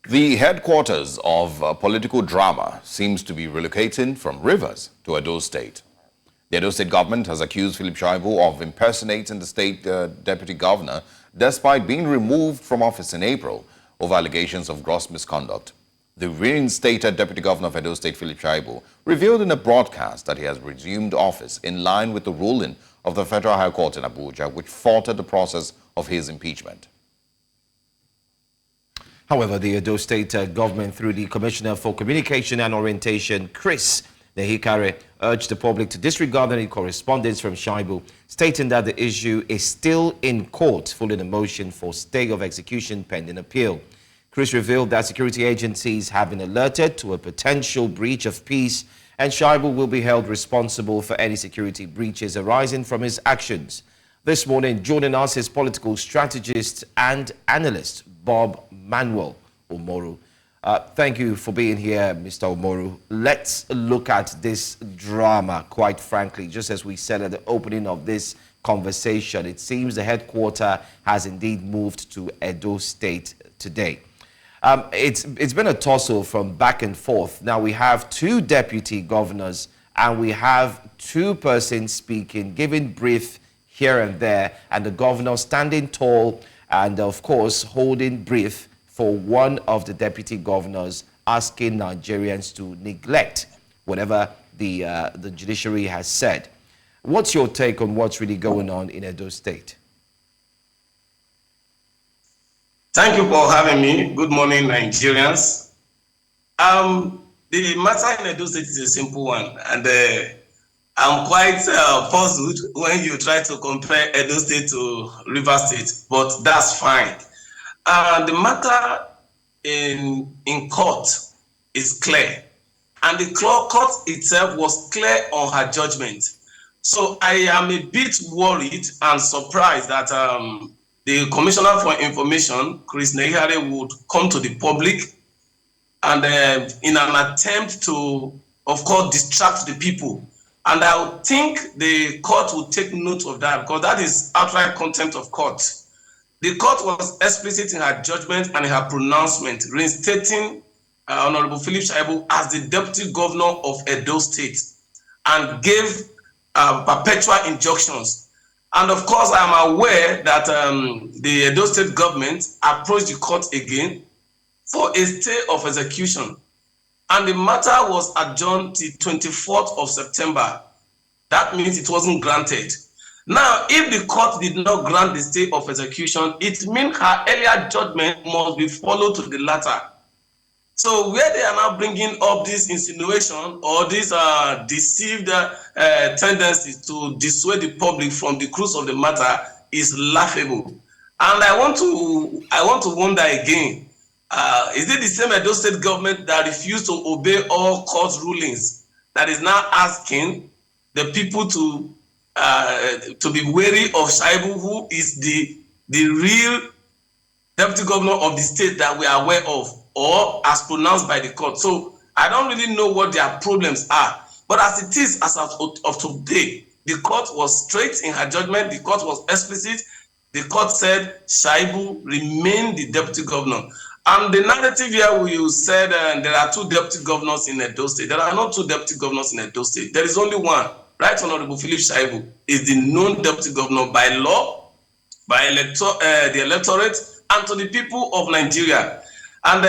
The headquarters of political drama seems to be relocating from Rivers to Edo State. The Edo State government has accused Philip Shaibu of impersonating the state deputy governor despite being removed from office in April over allegations of gross misconduct. The reinstated deputy governor of Edo State, Philip Shaibu, revealed in a broadcast that he has resumed office in line with the ruling of the Federal High Court in Abuja, which faltered the process of his impeachment. However, the Edo State government, through the Commissioner for Communication and Orientation, Chris Nehikhare, urged the public to disregard any correspondence from Shaibu, stating that the issue is still in court, following a motion for stay of execution pending appeal. Chris revealed that security agencies have been alerted to a potential breach of peace, and Shaibu will be held responsible for any security breaches arising from his actions. This morning, joining us is political strategist and analyst Bob-Manuel Umoru. Thank you for being here, Mr. Umoru. Let's look at this drama, quite frankly. Just as we said at the opening of this conversation, it seems the headquarters has indeed moved to Edo State today. It's been a tussle from back and forth. Now we have two deputy governors and we have two persons speaking, giving brief here and there, and the governor standing tall and, of course, holding brief for one of the deputy governors, asking Nigerians to neglect whatever the judiciary has said. What's your take on what's really going on in Edo State? Thank you for having me. Good morning, Nigerians. The matter in Edo State is a simple one, and I'm quite puzzled when you try to compare Edo State to River State, but that's fine. The matter in court is clear, and the court itself was clear on her judgment. So I am a bit worried and surprised that the Commissioner for Information, Chris Nehikhare, would come to the public and in an attempt to, of course, distract the people. And I would think the court would take note of that, because that is outright contempt of court. The court was explicit in her judgment and in her pronouncement, reinstating Honorable Philip Shaibu as the deputy governor of Edo State, and gave perpetual injunctions. And of course, I am aware that the Edo State government approached the court again for a stay of execution. And the matter was adjourned till 24th of September. That means it wasn't granted. Now, if the court did not grant the stay of execution, it means her earlier judgment must be followed to the latter. So where they are now bringing up this insinuation or this deceived tendencies to dissuade the public from the truth of the matter is laughable. And I want to wonder again, is it the same Edo State government that refused to obey all court rulings that is now asking the people to be wary of Shaibu, who is the real deputy governor of the state that we are aware of, or as pronounced by the court? So I don't really know what their problems are. But as it is, as of today, the court was straight in her judgment. The court was explicit. The court said Shaibu remained the deputy governor. And the narrative here, you said there are two deputy governors in Edo State. There are not two deputy governors in Edo State. There is only one. Right Honorable Philip Shaibu is the known deputy governor by law, by the electorate, and to the people of Nigeria. And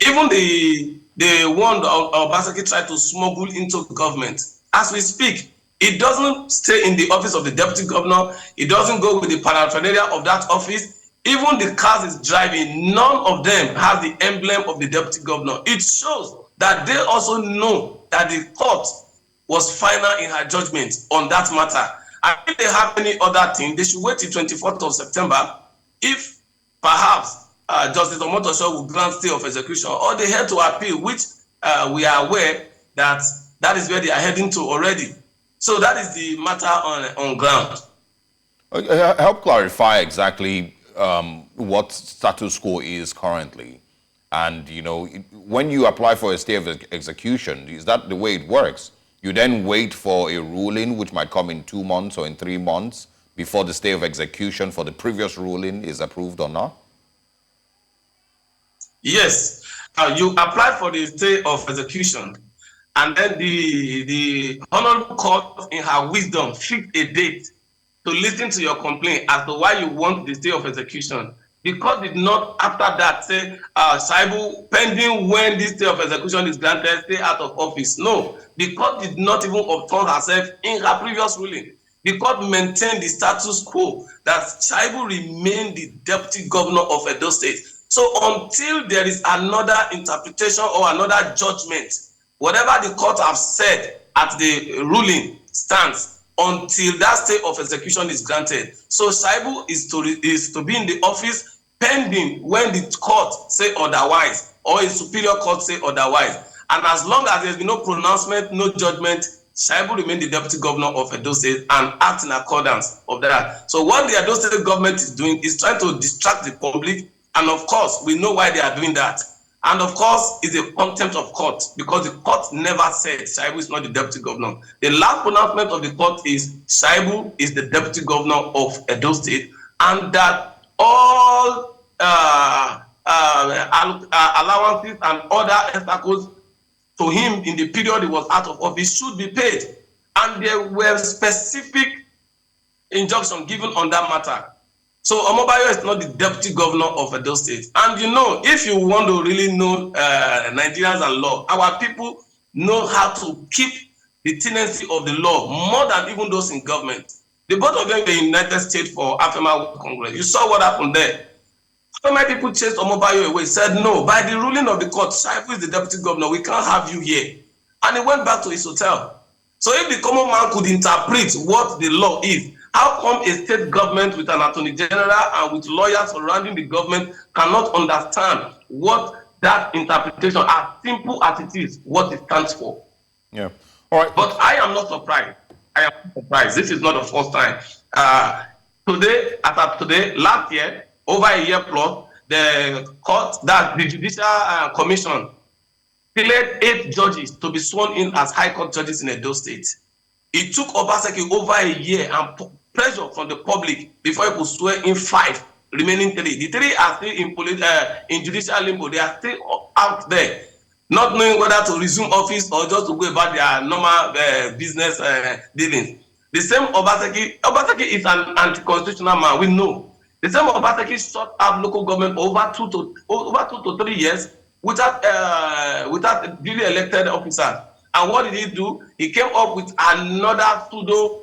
even the one Obaseki tried to smuggle into government, as we speak, it doesn't stay in the office of the deputy governor. It doesn't go with the paraphernalia of that office. Even the cars is driving, none of them has the emblem of the deputy governor. It shows that they also know that the court was final in her judgment on that matter. And if they have any other thing, they should wait till 24th of September, if perhaps Justice Omotosho will grant stay of execution, or they head to appeal, which we are aware that that is where they are heading to already. So that is the matter on ground. Help clarify exactly what status quo is currently. And, you know, when you apply for a stay of execution, is that the way it works? You then wait for a ruling, which might come in 2 months or in 3 months, before the stay of execution for the previous ruling is approved or not? Yes, you applied for the stay of execution, and then the Honorable Court, in her wisdom, fixed a date to listen to your complaint as to why you want the stay of execution. The court did not, after that, say, Shaibu, pending when this stay of execution is granted, stay out of office. No, the court did not even overturn herself in her previous ruling. The court maintained the status quo that Shaibu remained the deputy governor of Edo State. So until there is another interpretation or another judgment, whatever the court have said at the ruling stands until that stay of execution is granted. So Shaibu is to be in the office pending when the court say otherwise or a superior court say otherwise. And as long as there's been no pronouncement, no judgment, Shaibu remain the deputy governor of Edo State and act in accordance of that. So what the Edo State government is doing is trying to distract the public, and of course, we know why they are doing that. And of course, it's a contempt of court because the court never said Shaibu is not the deputy governor. The last pronouncement of the court is Shaibu is the deputy governor of Edo State, and that all allowances and other obstacles to him in the period he was out of office should be paid. And there were specific injunctions given on that matter. So Omobayo is not the deputy governor of Edo State. And you know, if you want to really know Nigerians and law, our people know how to keep the tendency of the law more than even those in government. The both of them were in the United States for Afema Congress. You saw what happened there. So many people chased Omobayo away, said no, by the ruling of the court, Shaibu is the deputy governor, we can't have you here. And he went back to his hotel. So if the common man could interpret what the law is, how come a state government with an attorney general and with lawyers surrounding the government cannot understand what that interpretation, as simple as it is, what it stands for? Yeah. All right. But I am not surprised. I am not surprised. This is not the first time. Today, as of today, last year, over a year plus, the court, that the Judicial Commission, declared 8 judges to be sworn in as High Court judges in Edo State. It took Obaseki over a year and pressure from the public before he could swear in 5 remaining 3. The 3 are still in judicial limbo. They are still out there, not knowing whether to resume office or just to go about their normal business dealings. The same Obaseki is an anti-constitutional man, we know. The same Obaseki shut up local government for over 2 to 3 years without duly elected officers. And what did he do? He came up with another pseudo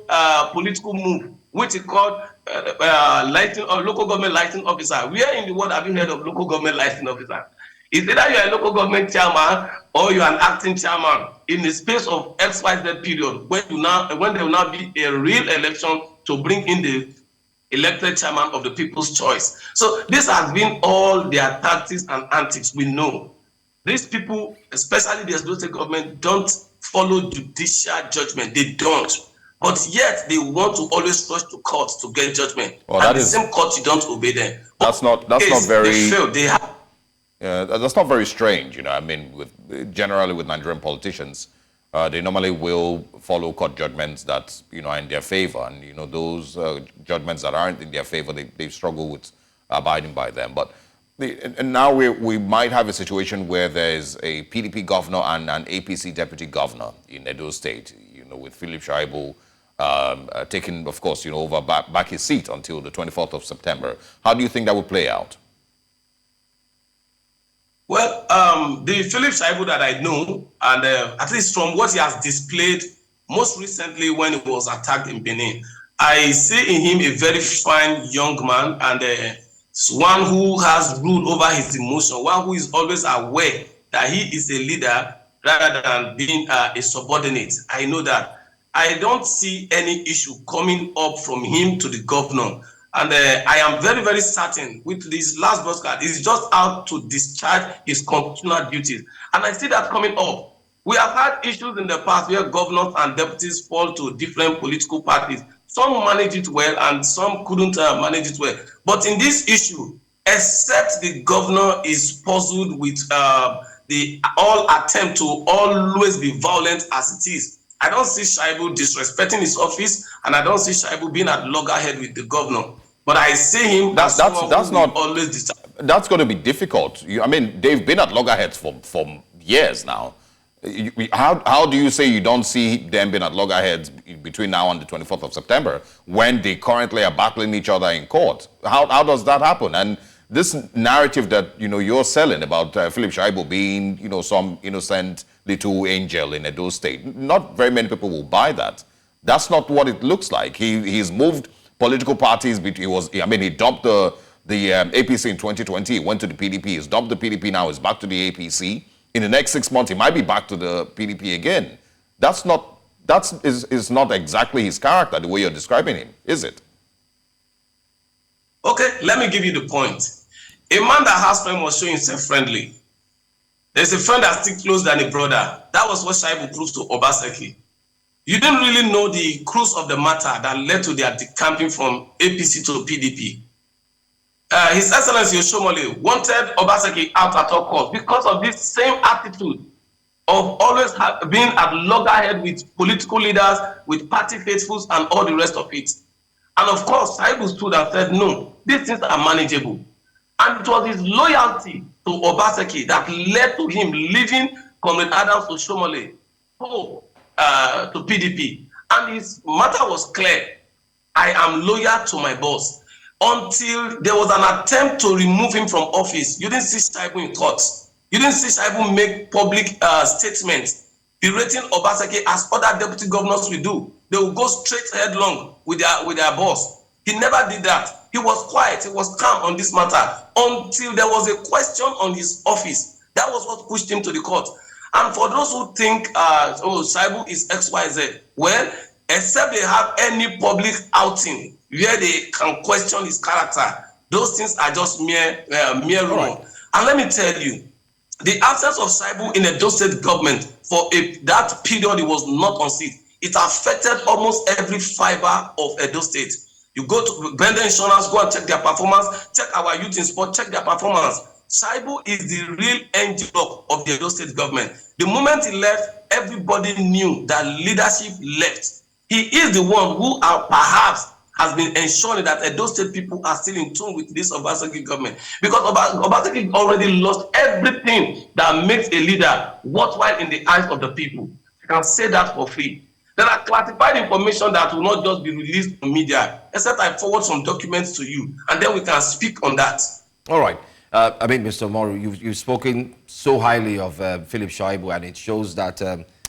political move, which he called local government licensing officer. Where in the world have you heard of local government licensing officer? It's either you are a local government chairman or you are an acting chairman in the space of XYZ period when there will now be a real election to bring in the elected chairman of the people's choice. So this has been all their tactics and antics, we know. These people, especially the Edo State government, don't follow judicial judgment. They don't. But yet they want to always rush to court to get judgment. Well, and the same court, you don't obey them. That's not very. They fail. They have. That's not very strange, you know. I mean, generally with Nigerian politicians, they normally will follow court judgments that are in their favor, and those judgments that aren't in their favor, they struggle with abiding by them. But and now we might have a situation where there's a PDP governor and an APC deputy governor in Edo State, with Philip Shaibu taking, of course, over back his seat until the 24th of September. How do you think that would play out? Well, the Philip Shaibu that I know, and at least from what he has displayed most recently when he was attacked in Benin, I see in him a very fine young man and one who has ruled over his emotion, one who is always aware that he is a leader rather than being a subordinate. I know that. I don't see any issue coming up from him to the governor. And I am very, very certain with this last broadcast, he's just out to discharge his constitutional duties. And I see that coming up. We have had issues in the past where governors and deputies fall to different political parties. Some manage it well and some couldn't manage it well. But in this issue, except the governor is puzzled with the all attempt to always be violent as it is, I don't see Shaibu disrespecting his office, and I don't see Shaibu being at loggerhead with the governor. But I see him that's not always that's going to be difficult. I mean, they've been at loggerheads for years now. How do you say you don't see them being at loggerheads between now and the 24th of September when they currently are battling each other in court? How does that happen? And this narrative that you're selling about Philip Shaibu being some innocent little angel in Edo State, not very many people will buy that. That's not what it looks like. He's moved political parties. He dumped the APC in 2020. He went to the PDP. He's dumped the PDP. Now he's back to the APC. In the next 6 months, he might be back to the PDP again. That's not exactly his character, the way you're describing him, is it? Okay, let me give you the point. A man that has friend must show himself friendly. There's a friend that sticks closer than a brother. That was what Shaibu proved to Obaseki. You didn't really know the cruise of the matter that led to their decamping from APC to PDP. His Excellency Oshomole wanted Obaseki out at all costs because of this same attitude of always being at loggerhead with political leaders, with party faithfuls, and all the rest of it. And of course, Shaibu stood and said, no, these things are manageable. And it was his loyalty to Obaseki that led to him leaving Comrade Adams Oshomole to PDP. And his matter was clear. I am loyal to my boss. Until there was an attempt to remove him from office, you didn't see Shaibu in court. You didn't see Shaibu make public statements berating Obaseki as other deputy governors will do. They will go straight headlong with their boss. He never did that. He was quiet. He was calm on this matter until there was a question on his office. That was what pushed him to the court. And for those who think, Shaibu is XYZ, well, except they have any public outing where they can question his character, those things are just mere rumor. Right. And let me tell you, the absence of Shaibu in the Edo State government for that period, it was not on seat. It affected almost every fiber of Edo State. You go to Bender Insurance, go and check their performance, check our youth in sport, check their performance. Shaibu is the real engine of the Edo State government. The moment he left, everybody knew that leadership left. He is the one who perhaps has been ensuring that Edo State people are still in tune with this Obaseki government. Because Obaseki already lost everything that makes a leader worthwhile in the eyes of the people. You can say that for free. There are classified information that will not just be released to media, except I forward some documents to you, and then we can speak on that. All right. Mr. Umoru, you've spoken so highly of Philip Shaibu, and it shows that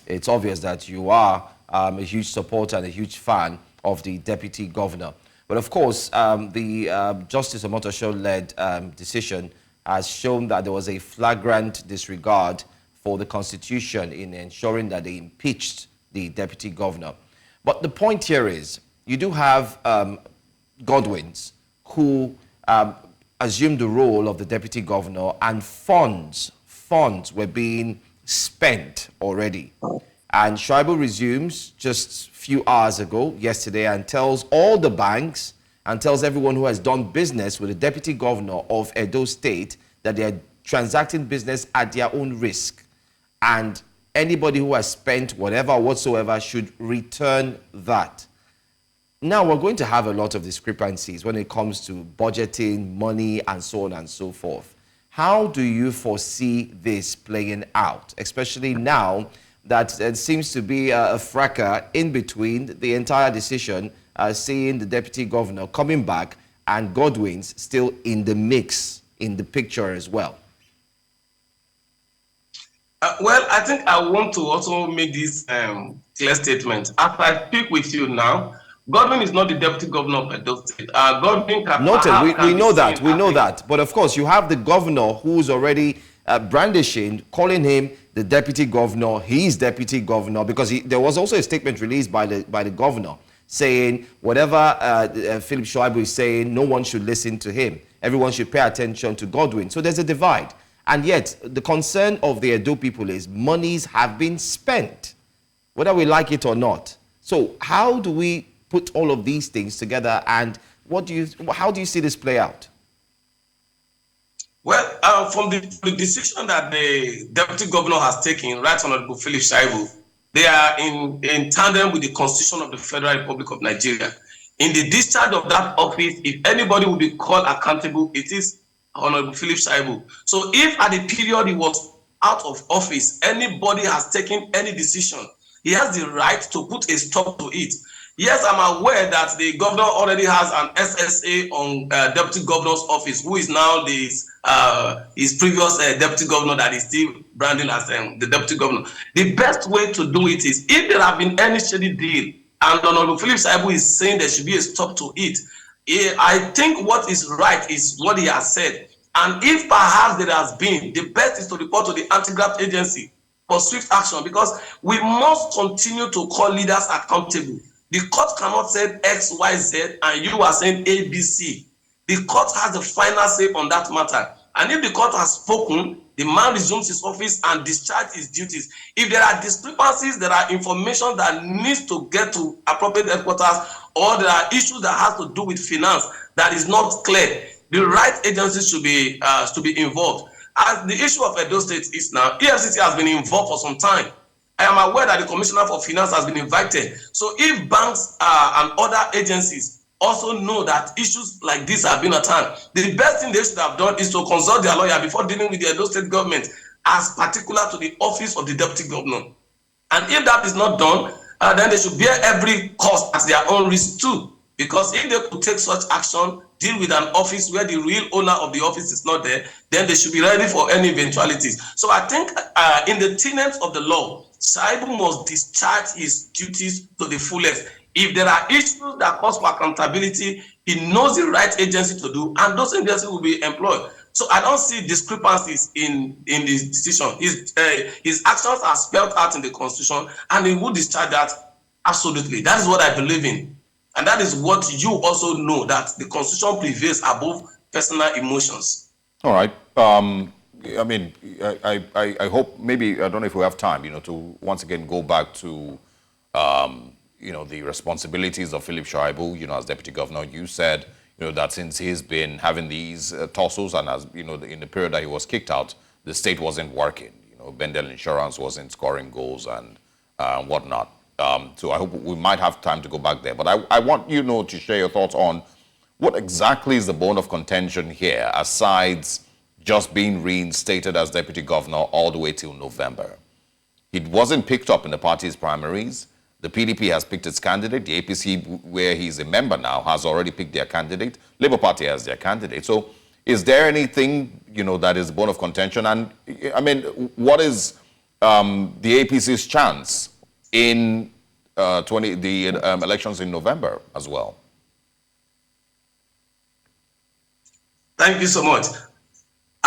it's obvious that you are a huge supporter and a huge fan of the deputy governor. But of course, the Justice Omotosho-led decision has shown that there was a flagrant disregard for the Constitution in ensuring that they impeached the deputy governor. But the point here is, you do have Godwins who assumed the role of the deputy governor, and funds were being spent already. And Shaibu resumes just a few hours ago, yesterday, and tells all the banks and tells everyone who has done business with the deputy governor of Edo State that they are transacting business at their own risk. And anybody who has spent whatever whatsoever should return that. Now, we're going to have a lot of discrepancies when it comes to budgeting, money, and so on and so forth. How do you foresee this playing out, especially now that there seems to be a fracas in between the entire decision, seeing the deputy governor coming back and Godwin's still in the mix, in the picture as well? Well, I think I want to also make this clear statement. As I speak with you now, Godwin is not the deputy governor of Edo State. Godwin can... Noted. We know that. But of course, you have the governor who's already brandishing, calling him the deputy governor. He's deputy governor because there was also a statement released by the governor saying whatever Philip Shaibu is saying, no one should listen to him. Everyone should pay attention to Godwin. So there's a divide. And yet, the concern of the Edo people is monies have been spent, whether we like it or not. So how do we put all of these things together, and how do you see this play out? Well, from the decision that the deputy governor has taken, Right Honorable Philip Shaibu, they are in tandem with the Constitution of the Federal Republic of Nigeria. In the discharge of that office, if anybody will be called accountable, it is Honorable Philip Shaibu. So if at the period he was out of office, anybody has taken any decision, he has the right to put a stop to it. Yes, I'm aware that the governor already has an SSA on deputy governor's office, who is now his previous deputy governor that is still branding as the deputy governor. The best way to do it is, if there have been any shady deal, and Honorable Philip Shaibu is saying there should be a stop to it, I think what is right is what he has said. And if perhaps there has been, the best is to report to the anti-graft agency for swift action, because we must continue to call leaders accountable. The court cannot say X, Y, Z, and you are saying A, B, C. The court has the final say on that matter. And if the court has spoken, the man resumes his office and discharges his duties. If there are discrepancies, there are information that needs to get to appropriate headquarters, or there are issues that have to do with finance that is not clear, the right agencies should be involved. As the issue of Edo State is now, EFCC has been involved for some time. I am aware that the Commissioner for Finance has been invited. So if banks and other agencies also know that issues like this have been at hand, the best thing they should have done is to consult their lawyer before dealing with the Edo State government, as particular to the office of the deputy governor. And if that is not done, then they should bear every cost at their own risk too. Because if they could take such action, deal with an office where the real owner of the office is not there, then they should be ready for any eventualities. So I think in the tenets of the law, Shaibu must discharge his duties to the fullest. If there are issues that cause for accountability, he knows the right agency to do, and those agencies will be employed. So I don't see discrepancies in the decision. His actions are spelled out in the Constitution, and he will discharge that absolutely. That is what I believe in. And that is what you also know, that the Constitution prevails above personal emotions. All right. I mean, I hope, maybe, I don't know if we have time, to once again go back to, the responsibilities of Philip Shaibu, as deputy governor. You said, that since he's been having these tussles, and as, in the period that he was kicked out, the state wasn't working. Bendel Insurance wasn't scoring goals and whatnot. So I hope we might have time to go back there. But I want to share your thoughts on what exactly is the bone of contention here, aside just being reinstated as deputy governor all the way till November. It wasn't picked up in the party's primaries. The PDP has picked its candidate. The APC, where he's a member now, has already picked their candidate. Labour Party has their candidate. So is there anything, that is bone of contention? And, I mean, what is the APC's chance in the elections in November as well? Thank you so much.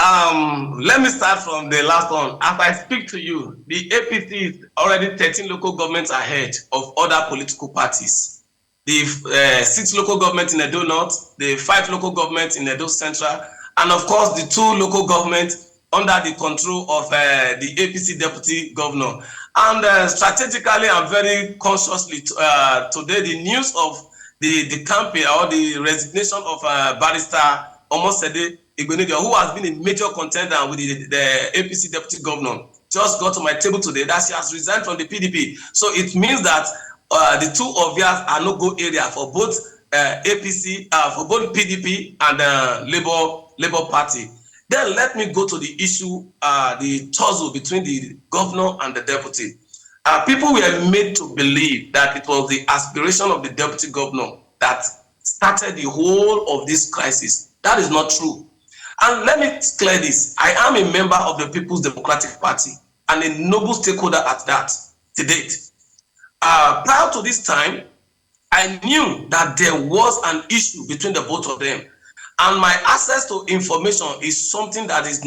Let me start from the last one. As I speak to you, the APC is already 13 local governments ahead of other political parties. The 6 local governments in Edo North, the 5 local governments in Edo Central, and of course the 2 local governments under the control of the APC deputy governor. And strategically and very consciously, today the news of the campaign or the resignation of Barrister Omosede Igbeneghu, who has been a major contender with the APC deputy governor, just got to my table today that she has resigned from the PDP. So it means that the 2 obvious are no-go area for both APC, for both PDP and Labour Party. Then let me go to the issue, the tussle between the governor and the deputy. People were made to believe that it was the aspiration of the deputy governor that started the whole of this crisis. That is not true. And let me clear this. I am a member of the People's Democratic Party and a noble stakeholder at that to date. Prior to this time, I knew that there was an issue between the both of them. And my access to information is something that is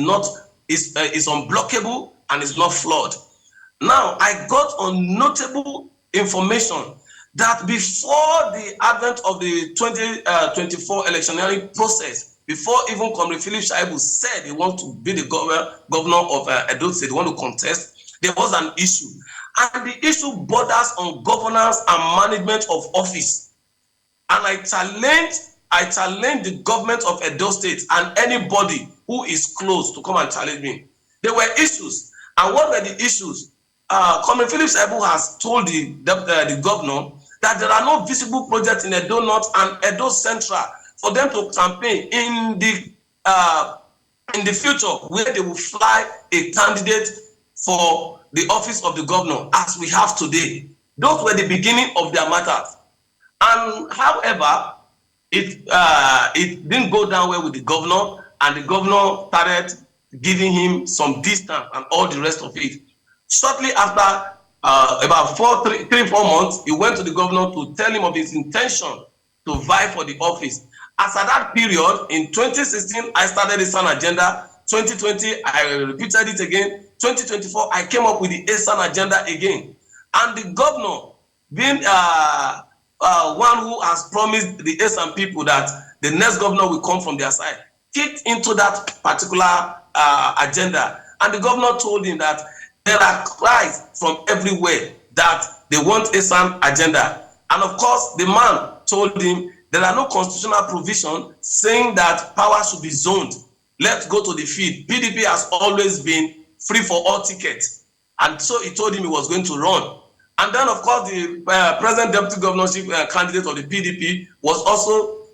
unblockable and is not flawed. Now, I got unnotable information that before the advent of the 2024 electioneering process, before even Comrade Philip Shaibu said he wants to be the governor of Edo State, he wants to contest, there was an issue. And the issue borders on governance and management of office. And I challenge the government of Edo State and anybody who is close to come and challenge me. There were issues. And what were the issues? Comrade Philip Shaibu has told the governor that there are no visible projects in Edo North and Edo Central for them to campaign in the in the future where they will fly a candidate for the office of the governor as we have today. Those were the beginning of their matters. And however, it didn't go down well with the governor, and the governor started giving him some distance and all the rest of it. Shortly after about 3-4 months, he went to the governor to tell him of his intention to vie for the office. As at that period, in 2016, I started the SAN agenda. 2020, I repeated it again. 2024, I came up with the ASAN agenda again. And the governor, being one who has promised the ASAN people that the next governor will come from their side, kicked into that particular agenda. And the governor told him that there are cries from everywhere that they want ASAN agenda. And of course, the man told him there are no constitutional provision saying that power should be zoned. Let's go to the field. PDP has always been free for all tickets. And so he told him he was going to run. And then, of course, the present deputy governorship candidate of the PDP was also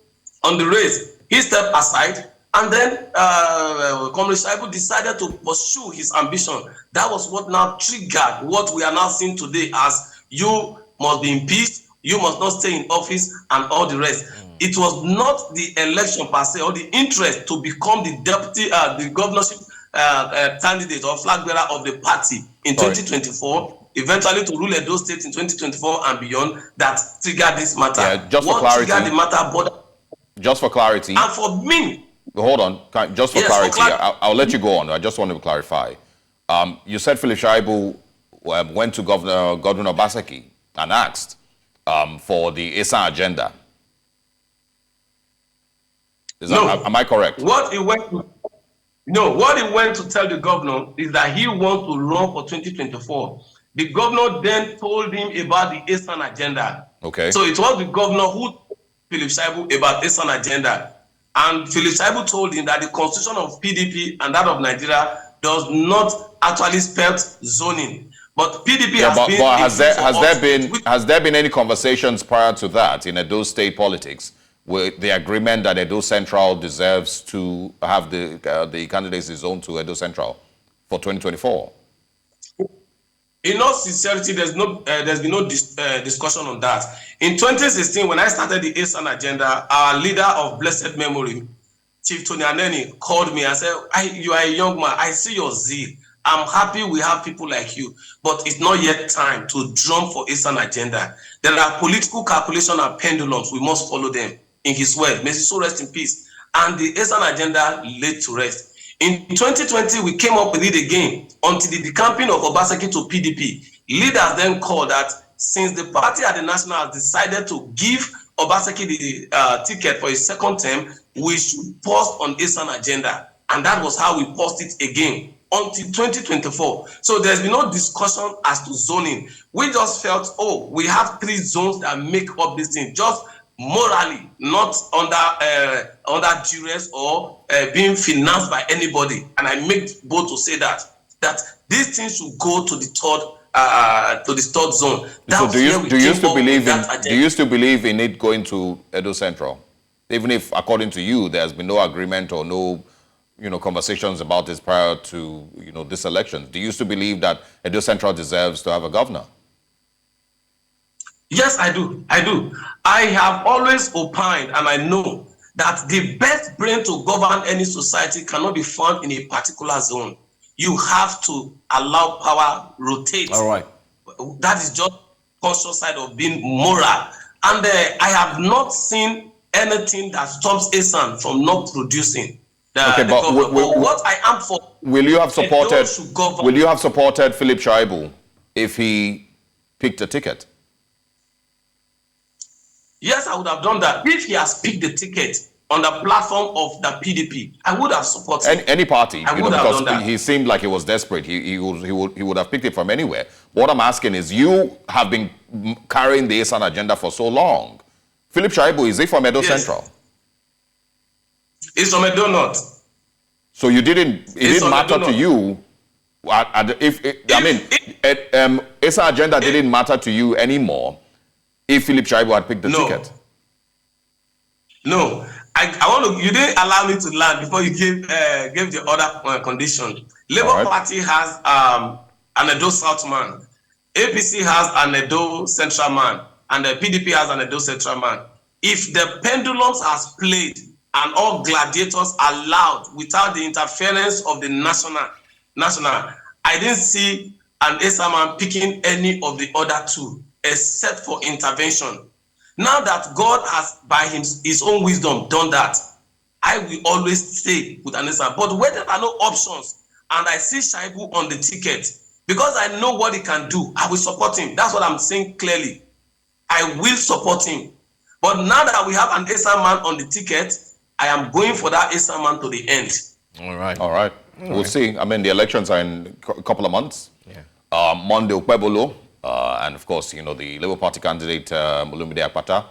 on the race. He stepped aside, and then Comrade Shaibu decided to pursue his ambition. That was what now triggered what we are now seeing today as you must be impeached, you must not stay in office, and all the rest. It was not the election per se or the interest to become the deputy, the governorship candidate or flag bearer of the party in 2024, eventually to rule Edo State in 2024 and beyond, that triggered this matter. Yeah, just for clarity. Triggered the matter, just for clarity. And for me. Hold on. Just for clarity, I'll let you go on. I just want to clarify. You said Philip Shaibu went to Governor Obaseki and asked for the ASAN agenda. Am I correct? What he went to tell the governor is that he wants to run for 2024. The governor then told him about the ASAN agenda. Okay. So it was the governor who told Philip Shaibu about ASAN agenda. And Philip Shaibu told him that the constitution of PDP and that of Nigeria does not actually spell zoning. But PDP has there been any conversations prior to that in Edo State politics with the agreement that Edo Central deserves to have the candidacy zoned to Edo Central for 2024? In all sincerity, there's been no discussion on that. In 2016, when I started the ASAN agenda, our leader of blessed memory, Chief Tony Aneni, called me and said, you are a young man, I see your zeal. I'm happy we have people like you, but it's not yet time to drum for ASAN agenda. There are political calculations and pendulums. We must follow them. In his word, may his soul rest in peace. And the ASAN agenda laid to rest. In 2020, we came up with it again until the decamping of Obaseki to PDP. Leaders then called that since the party at the national has decided to give Obaseki the ticket for his second term, we should pause on ASAN agenda. And that was how we paused it again until 2024. So there's been no discussion as to zoning. We just felt, we have 3 zones that make up this thing. Just morally, not under duress or being financed by anybody. And I make bold to say that these things should go to the third zone. So do you still believe in it going to Edo Central, even if, according to you, there's been no agreement or no conversations about this prior to this election? Do you still believe that Edo Central deserves to have a governor? Yes, I do. I have always opined, and I know that the best brain to govern any society cannot be found in a particular zone. You have to allow power rotate. All right. That is just conscious side of being moral. And I have not seen anything that stops ASAN from not producing. What I am for. Will you have supported Philip Shaibu if he picked a ticket? Yes, I would have done that. If he has picked the ticket on the platform of the PDP, I would have supported any party. I would have done that. He seemed like he was desperate. He would have picked it from anywhere. What I'm asking is, you have been carrying the ASAN agenda for so long. Philip Shaibu, is he from Edo Central? He's from Edo North. So it didn't matter to you. ASAN agenda didn't matter to you anymore if Philip Shaibu had picked the ticket? No. I want to. You didn't allow me to land before you gave the other condition. Labour Party has an Edo South man, APC has an Edo Central man, and the PDP has an Edo Central man. If the pendulums has played and all gladiators allowed without the interference of the national, I didn't see an ESA man picking any of the other two except for intervention. Now that God has, by his own wisdom, done that, I will always stay with an ESA. But where there are no options, and I see Shaibu on the ticket, because I know what he can do, I will support him. That's what I'm saying clearly. I will support him. But now that we have an ESA man on the ticket, I am going for that ESA man to the end. All right. All right. We'll see. I mean, the elections are in a couple of months. Yeah. Monday, Ukpebolo, and of course, the Labour Party candidate, Mulumide Akpata.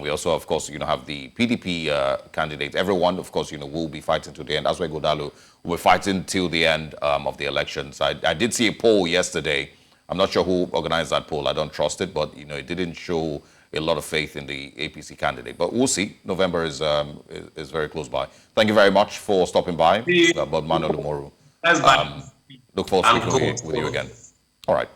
We also, of course, have the PDP candidate. Everyone, of course, will be fighting to the end. As Godalo will be fighting till the end of the elections. I did see a poll yesterday. I'm not sure who organized that poll. I don't trust it, but it didn't show a lot of faith in the APC candidate. But we'll see. November is very close by. Thank you very much for stopping by, Bob-Manuel Umoru. That's bad. Look forward to speaking with you again. All right.